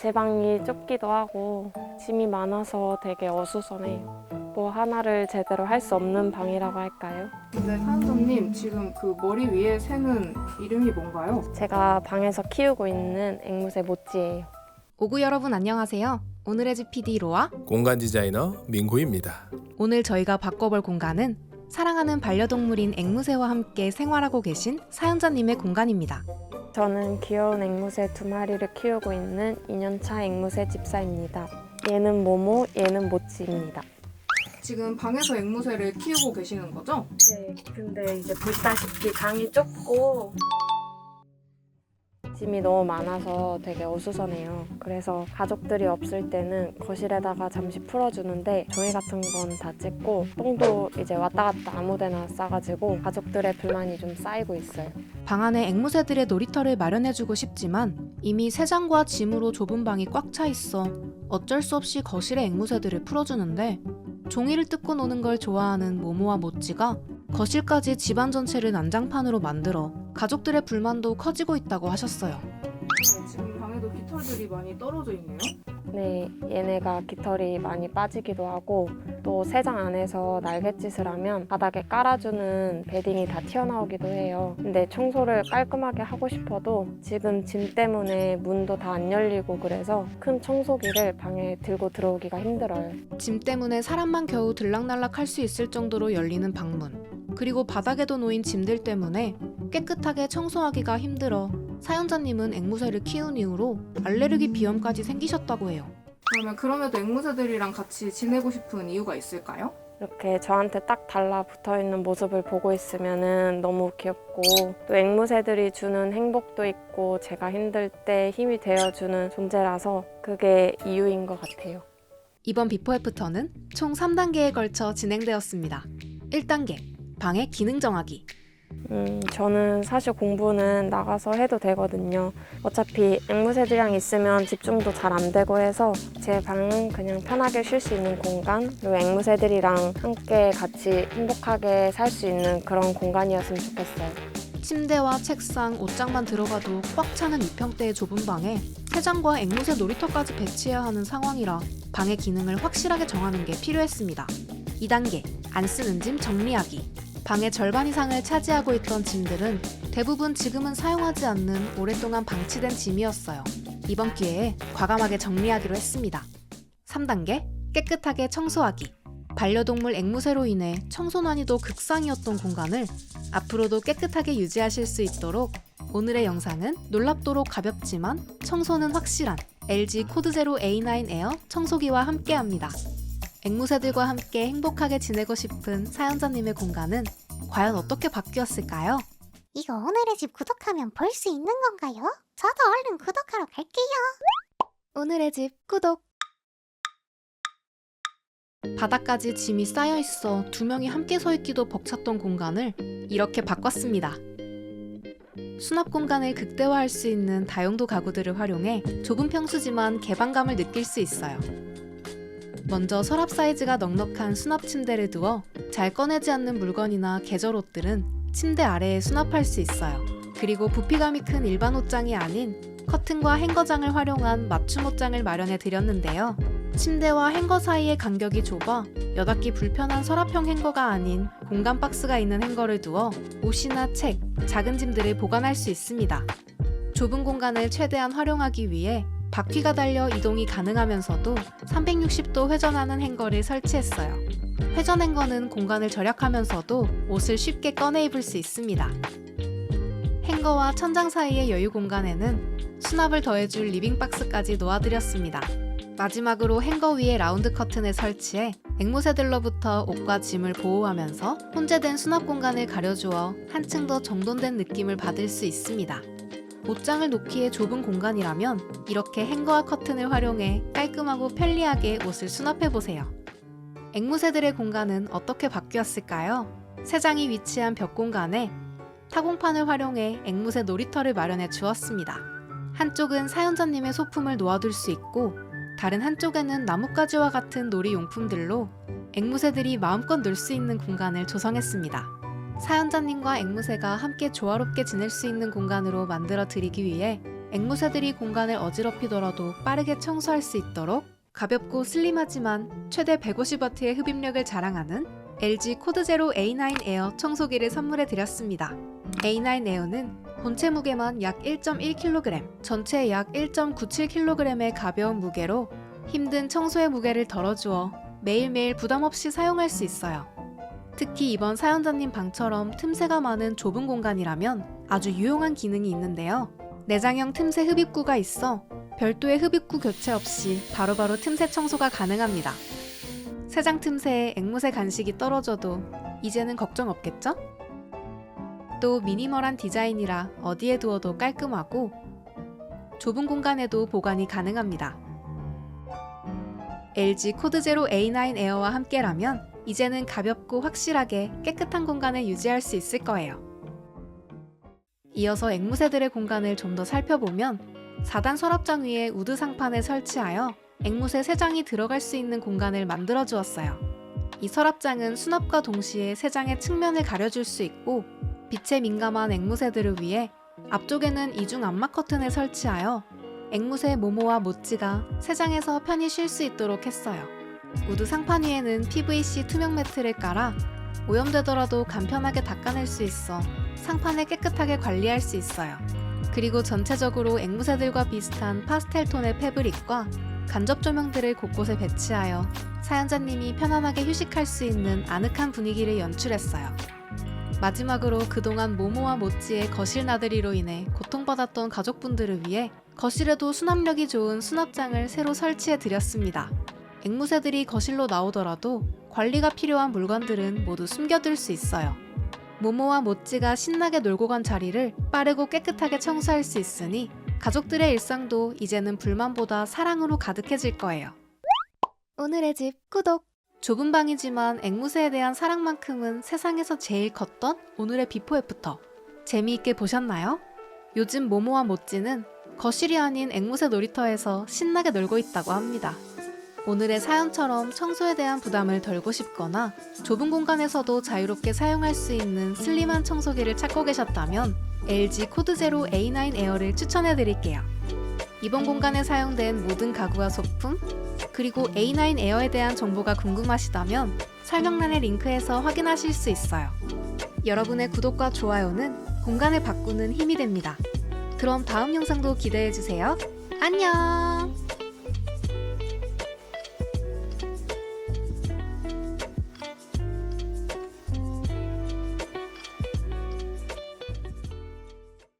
제 방이 좁기도 하고 짐이 많아서 되게 어수선해요. 뭐 하나를 제대로 할 수 없는 방이라고 할까요? 근데 사연자님 지금 그 머리 위에 새는 이름이 뭔가요? 제가 방에서 키우고 있는 앵무새 모찌예요. 오구 여러분 안녕하세요. 오늘의 집 PD 로아. 공간 디자이너 민구입니다. 오늘 저희가 바꿔볼 공간은 사랑하는 반려동물인 앵무새와 함께 생활하고 계신 사연자님의 공간입니다. 저는 귀여운 앵무새 2마리를 키우고 있는 2년차 앵무새 집사입니다. 얘는 모모, 얘는 모찌입니다. 지금 방에서 앵무새를 키우고 계시는 거죠? 네, 근데 이제 보시다시피 방이 좁고 짐이 너무 많아서 되게 어수선해요. 그래서 가족들이 없을 때는 거실에다가 잠시 풀어주는데 종이 같은 건 다 찢고 똥도 이제 왔다 갔다 아무데나 싸가지고 가족들의 불만이 좀 쌓이고 있어요. 방 안에 앵무새들의 놀이터를 마련해주고 싶지만 이미 새장과 짐으로 좁은 방이 꽉 차 있어 어쩔 수 없이 거실에 앵무새들을 풀어주는데 종이를 뜯고 노는 걸 좋아하는 모모와 모찌가 거실까지 집안 전체를 난장판으로 만들어 가족들의 불만도 커지고 있다고 하셨어요. 지금 방에도 깃털들이 많이 떨어져 있네요. 네, 얘네가 깃털이 많이 빠지기도 하고 또 새장 안에서 날갯짓을 하면 바닥에 깔아주는 베딩이 다 튀어나오기도 해요. 근데 청소를 깔끔하게 하고 싶어도 지금 짐 때문에 문도 다 안 열리고 그래서 큰 청소기를 방에 들고 들어오기가 힘들어요. 짐 때문에 사람만 겨우 들락날락 할 수 있을 정도로 열리는 방문. 그리고 바닥에도 놓인 짐들 때문에 깨끗하게 청소하기가 힘들어 사연자님은 앵무새를 키운 이후로 알레르기 비염까지 생기셨다고 해요. 그러면 그럼에도 앵무새들이랑 같이 지내고 싶은 이유가 있을까요? 이렇게 저한테 딱 달라붙어 있는 모습을 보고 있으면 너무 귀엽고 또 앵무새들이 주는 행복도 있고 제가 힘들 때 힘이 되어주는 존재라서 그게 이유인 것 같아요. 이번 비포 애프터는 총 3단계에 걸쳐 진행되었습니다. 1단계, 방의 기능 정하기. 저는 사실 공부는 나가서 해도 되거든요. 어차피 앵무새들이랑 있으면 집중도 잘 안 되고 해서 제 방은 그냥 편하게 쉴 수 있는 공간, 그리고 앵무새들이랑 함께 같이 행복하게 살 수 있는 그런 공간이었으면 좋겠어요. 침대와 책상, 옷장만 들어가도 꽉 차는 2평대의 좁은 방에 새장과 앵무새 놀이터까지 배치해야 하는 상황이라 방의 기능을 확실하게 정하는 게 필요했습니다. 2단계, 안 쓰는 짐 정리하기. 방의 절반 이상을 차지하고 있던 짐들은 대부분 지금은 사용하지 않는 오랫동안 방치된 짐이었어요. 이번 기회에 과감하게 정리하기로 했습니다. 3단계, 깨끗하게 청소하기. 반려동물 앵무새로 인해 청소 난이도 극상이었던 공간을 앞으로도 깨끗하게 유지하실 수 있도록 오늘의 영상은 놀랍도록 가볍지만 청소는 확실한 LG 코드제로 A9 에어 청소기와 함께합니다. 앵무새들과 함께 행복하게 지내고 싶은 사연자님의 공간은 과연 어떻게 바뀌었을까요? 이거 오늘의 집 구독하면 볼 수 있는 건가요? 저도 얼른 구독하러 갈게요. 오늘의 집 구독! 바닥까지 짐이 쌓여있어 2명이 함께 서 있기도 벅찼던 공간을 이렇게 바꿨습니다. 수납 공간을 극대화할 수 있는 다용도 가구들을 활용해 좁은 평수지만 개방감을 느낄 수 있어요. 먼저 서랍 사이즈가 넉넉한 수납 침대를 두어 잘 꺼내지 않는 물건이나 계절 옷들은 침대 아래에 수납할 수 있어요. 그리고 부피감이 큰 일반 옷장이 아닌 커튼과 행거장을 활용한 맞춤 옷장을 마련해 드렸는데요. 침대와 행거 사이의 간격이 좁아 여닫기 불편한 서랍형 행거가 아닌 공간 박스가 있는 행거를 두어 옷이나 책, 작은 짐들을 보관할 수 있습니다. 좁은 공간을 최대한 활용하기 위해 바퀴가 달려 이동이 가능하면서도 360도 회전하는 행거를 설치했어요. 회전 행거는 공간을 절약하면서도 옷을 쉽게 꺼내 입을 수 있습니다. 행거와 천장 사이의 여유 공간에는 수납을 더해줄 리빙박스까지 놓아드렸습니다. 마지막으로 행거 위에 라운드 커튼을 설치해 앵무새들로부터 옷과 짐을 보호하면서 혼재된 수납 공간을 가려주어 한층 더 정돈된 느낌을 받을 수 있습니다. 옷장을 놓기에 좁은 공간이라면 이렇게 행거와 커튼을 활용해 깔끔하고 편리하게 옷을 수납해보세요. 앵무새들의 공간은 어떻게 바뀌었을까요? 새장이 위치한 벽 공간에 타공판을 활용해 앵무새 놀이터를 마련해 주었습니다. 한쪽은 사연자님의 소품을 놓아둘 수 있고 다른 한쪽에는 나뭇가지와 같은 놀이용품들로 앵무새들이 마음껏 놀 수 있는 공간을 조성했습니다. 사연자님과 앵무새가 함께 조화롭게 지낼 수 있는 공간으로 만들어 드리기 위해 앵무새들이 공간을 어지럽히더라도 빠르게 청소할 수 있도록 가볍고 슬림하지만 최대 150W의 흡입력을 자랑하는 LG 코드제로 A9 에어 청소기를 선물해 드렸습니다. A9 에어는 본체 무게만 약 1.1kg, 전체 약 1.97kg의 가벼운 무게로 힘든 청소의 무게를 덜어주어 매일매일 부담 없이 사용할 수 있어요. 특히 이번 사연자님 방처럼 틈새가 많은 좁은 공간이라면 아주 유용한 기능이 있는데요. 내장형 틈새 흡입구가 있어 별도의 흡입구 교체 없이 바로바로 틈새 청소가 가능합니다. 세장 틈새에 앵무새 간식이 떨어져도 이제는 걱정 없겠죠? 또 미니멀한 디자인이라 어디에 두어도 깔끔하고 좁은 공간에도 보관이 가능합니다. LG 코드제로 A9 에어와 함께라면 이제는 가볍고 확실하게 깨끗한 공간을 유지할 수 있을 거예요. 이어서 앵무새들의 공간을 좀 더 살펴보면 4단 서랍장 위에 우드 상판을 설치하여 앵무새 3장이 들어갈 수 있는 공간을 만들어 주었어요. 이 서랍장은 수납과 동시에 3장의 측면을 가려줄 수 있고 빛에 민감한 앵무새들을 위해 앞쪽에는 이중 암막 커튼을 설치하여 앵무새 모모와 모찌가 3장에서 편히 쉴 수 있도록 했어요. 우드 상판 위에는 PVC 투명 매트를 깔아 오염되더라도 간편하게 닦아낼 수 있어 상판을 깨끗하게 관리할 수 있어요. 그리고 전체적으로 앵무새들과 비슷한 파스텔 톤의 패브릭과 간접 조명들을 곳곳에 배치하여 사연자님이 편안하게 휴식할 수 있는 아늑한 분위기를 연출했어요. 마지막으로 그동안 모모와 모찌의 거실 나들이로 인해 고통받았던 가족분들을 위해 거실에도 수납력이 좋은 수납장을 새로 설치해 드렸습니다. 앵무새들이 거실로 나오더라도 관리가 필요한 물건들은 모두 숨겨둘 수 있어요. 모모와 모찌가 신나게 놀고 간 자리를 빠르고 깨끗하게 청소할 수 있으니 가족들의 일상도 이제는 불만보다 사랑으로 가득해질 거예요. 오늘의 집 구독! 좁은 방이지만 앵무새에 대한 사랑만큼은 세상에서 제일 컸던 오늘의 비포 애프터. 재미있게 보셨나요? 요즘 모모와 모찌는 거실이 아닌 앵무새 놀이터에서 신나게 놀고 있다고 합니다. 오늘의 사연처럼 청소에 대한 부담을 덜고 싶거나 좁은 공간에서도 자유롭게 사용할 수 있는 슬림한 청소기를 찾고 계셨다면 LG 코드제로 A9 에어를 추천해 드릴게요. 이번 공간에 사용된 모든 가구와 소품, 그리고 A9 에어에 대한 정보가 궁금하시다면 설명란의 링크에서 확인하실 수 있어요. 여러분의 구독과 좋아요는 공간을 바꾸는 힘이 됩니다. 그럼 다음 영상도 기대해주세요. 안녕!